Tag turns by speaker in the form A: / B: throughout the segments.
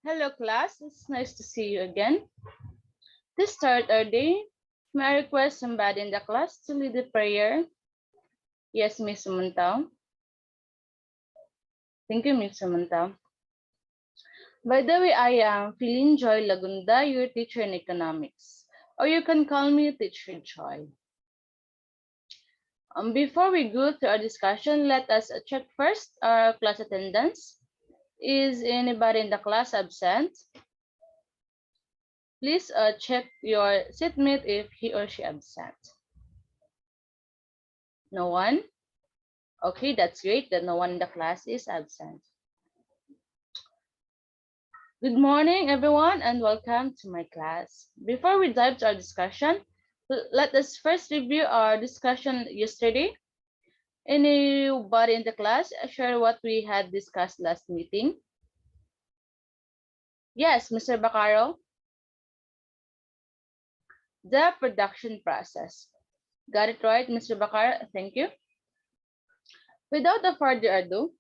A: Hello, class. It's nice to see you again. To start our day, may I request somebody in the class to lead the prayer? Yes, Miss Sumantao. Thank you, Miss Sumantao. By the way, I am Philin Joy Lagunda, your teacher in economics. Or you can call me Teacher Joy. Before we go to our discussion, let us check first our class attendance. Is anybody in the class absent? Please check your seatmate if he or she absent. No one? Okay, that's great that no one in the class is absent. Good morning, everyone, and welcome to my class. Before we dive to our discussion, let us first review our discussion yesterday. Anybody in the class share what we had discussed last meeting? Yes, Mr. Bacaro, the production process. Got it right, Mr. Bacaro? Thank you. Without a further ado,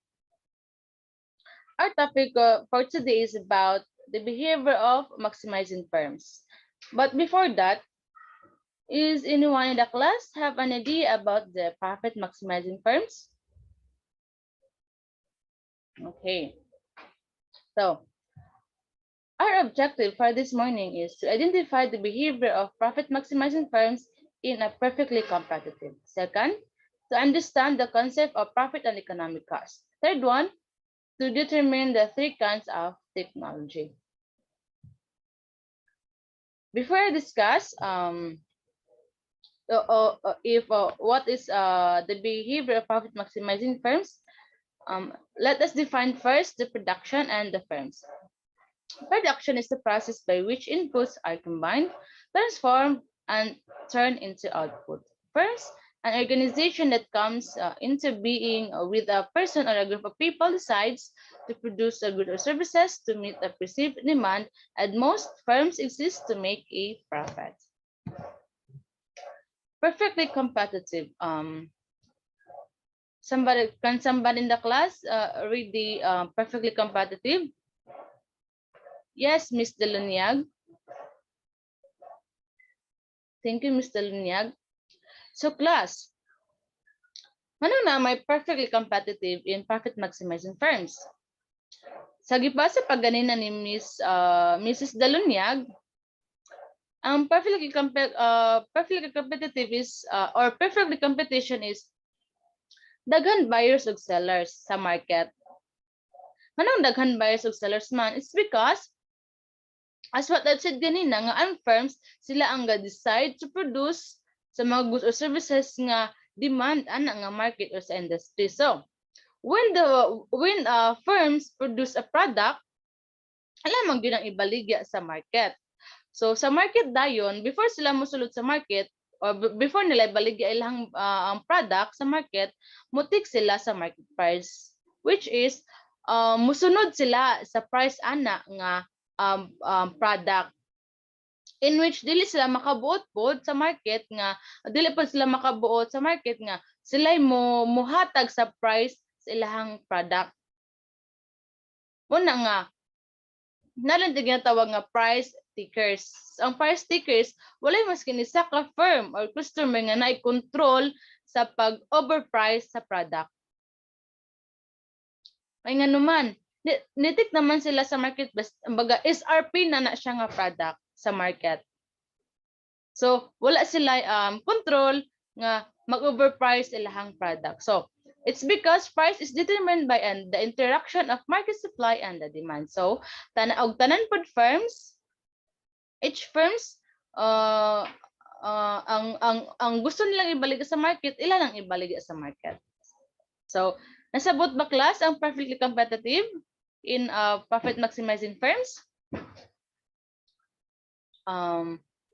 A: our topic for today is about the behavior of maximizing firms. But before that, is anyone in the class have an idea about the profit maximizing firms? Okay, so our objective for this morning is to identify the behavior of profit maximizing firms in a perfectly competitive. Second, to understand the concept of profit and economic cost. Third one, to determine the three kinds of technology. Before I discuss if what is the behavior of profit maximizing firms, let us define first the production and the firms. Production is the process by which inputs are combined, transformed, and turned into output. Firms, an organization that comes into being with a person or a group of people decides to produce a good or services to meet a perceived demand, and most firms exist to make a profit. Perfectly competitive. Somebody in the class read the perfectly competitive? Yes, Miss Deluniag. Thank you, Miss Deluniag. So class, ano na may perfectly competitive in profit maximizing firms? Sa gibasa pagganina ni Mrs. Deluniag, ang perfectly competitive is or perfectly competition is daghan buyers ug sellers sa market. Anong daghan buyers ug sellers man? It's because as what I've said ganina nga ang firms sila ang ga-decide to produce sa mga goods or services nga demand ana nga market or sa industry. So, when firms produce a product, alam gyud ang ibaligya sa market. So sa market dayon, before sila mosulod sa market or before nila ibaligya ilang ang product sa market, mutik sila sa market price, which is musunod sila sa price ana nga product, in which dili sila makabuot pod sa market nga dili pa sila makabuot sa market nga sila mohatag sa price sa ilahang product. Una nga nalang ginatawag nga price stickers. Ang price stickers walay mas kini sa ka firm or customer nga naay-control sa pag-overprice sa product. Ay nga naman, nitik naman sila sa market best, baga SRP na siya nga product sa market. So wala sila control nga mag-overprice ilahang product. So it's because price is determined by the interaction of market supply and the demand. So tanan pod firms, each firms ang gusto nilang ibalik sa market, ila lang ibalik sa market. So nasabot ba class ang perfectly competitive in profit maximizing firms?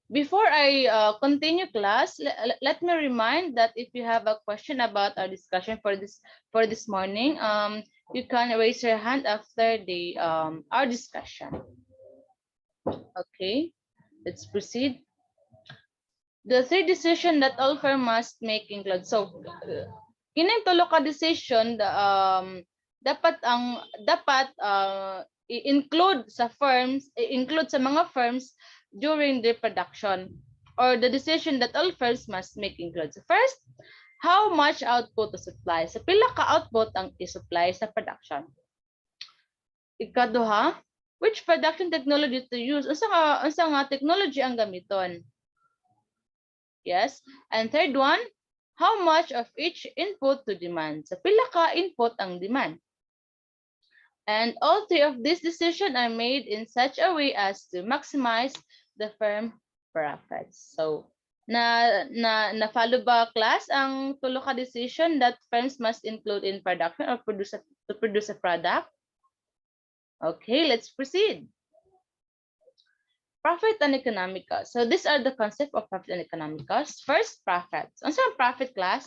A: Before I continue class, let me remind that if you have a question about our discussion for this morning, you can raise your hand after the our discussion. Okay, let's proceed. The third decision that all firm must make include. So, kining tulo ka decision dapat include sa mga firms during their production, or the decision that all firms must make includes: first, how much output to supply, sa pila ka output ang i-supply sa production. Ikaduha, which production technology to use, unsa nga technology ang gamiton. Yes. And third one, how much of each input to demand, sa pila ka input ang demand. And all three of these decisions are made in such a way as to maximize the firm profits. So, na follow ba class ang tulo ka decision that firms must include in production or to produce a product? Okay, let's proceed. Profit and economic cost. So these are the concept of profit and economic cost. First, profits. Ano sa profit class?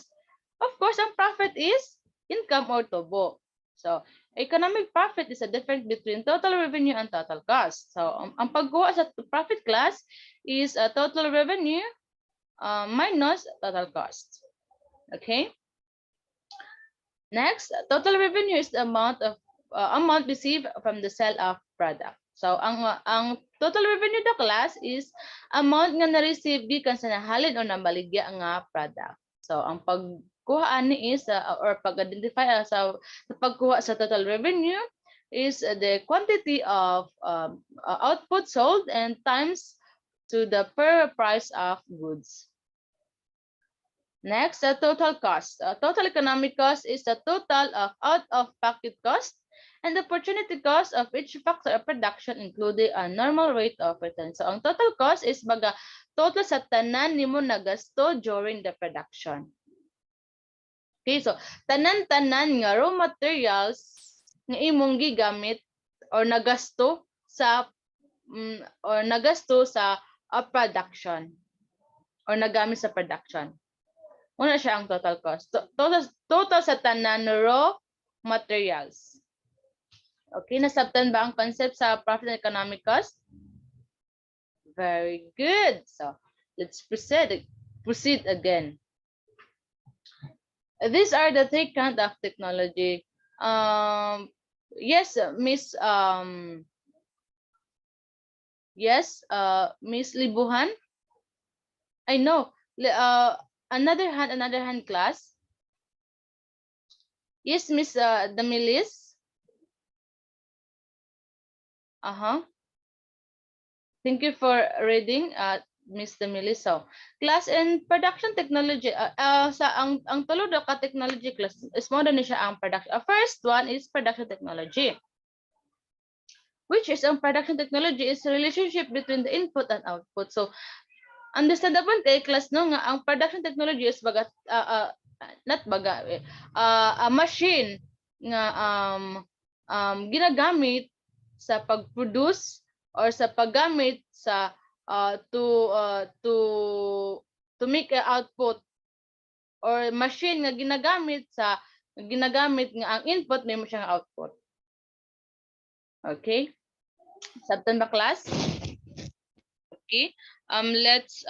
A: Of course, ang profit is income or tubo. So, economic profit is a difference between total revenue and total cost. So, ang pagkuha sa profit class is total revenue minus total cost. Okay? Next, total revenue is the amount received from the sale of product. So, ang total revenue da class is amount nga na-receive gikan sa nahalin o nabaligya nga product. So, ang pagkuha ani is or pag-identify sa pagkuha sa total revenue is the quantity of output sold and times to the per price of goods. Next, the total cost. Total economic cost is the total of out-of-pocket cost and the opportunity cost of each factor of production, including a normal rate of return. So, ang total cost is baga total sa tanan nimo nagasto during the production. Okay, so tanan-tanan nga raw materials nga imong gigamit or nagasto sa production or nagamit sa production. Una siya ang total cost. Total sa tanan raw materials. Okay, nasabtan ba ang concept sa profit and economic cost? Very good. So, let's proceed again. These are the three kinds of technology. Yes, Miss Miss Libuhan. I know. Another hand class. Yes, Miss Damilis. Thank you for reading, Miss Damilis. So, class in production technology. Ang tulo ka technology class is more than siya ang production. First one is production technology. Which is ang production technology is the relationship between the input and output. So, understandable kay class no nga ang production technology is a machine nga ginagamit sa pag-produce or sa paggamit sa to make an output, or machine nga ginagamit nga ang input may mo siyang output. Okay? Sabtan ba class? Okay. Let's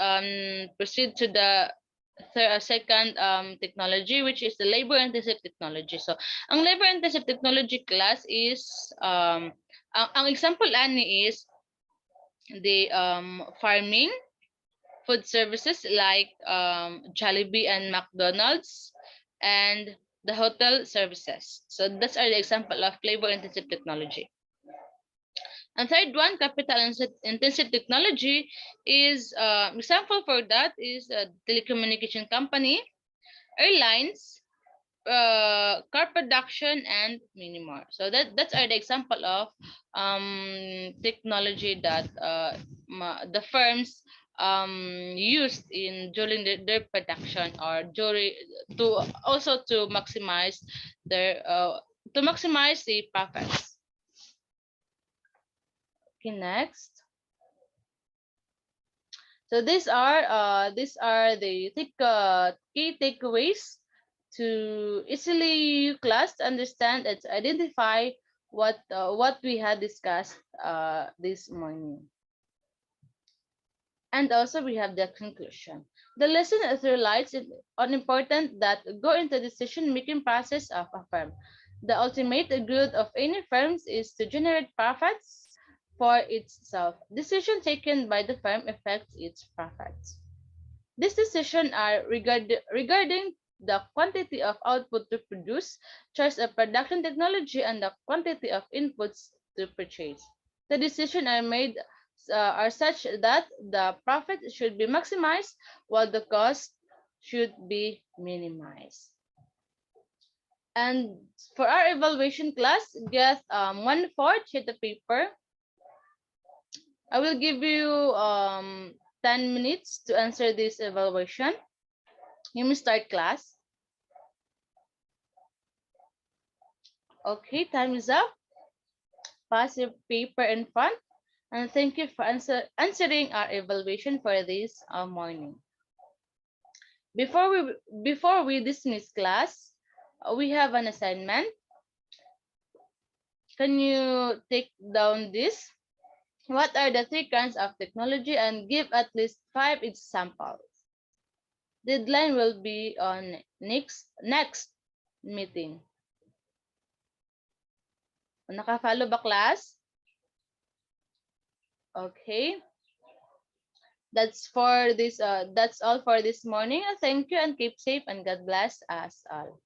A: proceed to the second technology, which is the labor-intensive technology. So, ang labor-intensive technology class is ang example ani is the farming, food services like Jollibee and McDonald's, and the hotel services. So that's are the example of labor-intensive technology. And third one, capital-intensive technology is example for that is a telecommunication company, airlines, car production, and many more. So that's are the example of technology that the firms used in during their production or during to maximize their the profits. Okay, next. So these are the key takeaways to easily class understand and identify what we had discussed this morning. And also we have the conclusion. The lesson relies on important that go into decision-making process of a firm. The ultimate good of any firm is to generate profits for itself. Decision taken by the firm affects its profits. These decisions are regarding the quantity of output to produce, choice of production technology, and the quantity of inputs to purchase. The decisions are made are such that the profit should be maximized while the cost should be minimized. And for our evaluation class, get 1/4 sheet of paper. I will give you 10 minutes to answer this evaluation. You may start class. Okay, time is up. Pass your paper in front. And thank you for answering our evaluation for this morning. Before we dismiss class, we have an assignment. Can you take down this? What are the three kinds of technology and give at least 5 examples? Deadline will be on next meeting. Naka-follow ba class? Okay. That's all for this morning. Thank you and keep safe and God bless us all.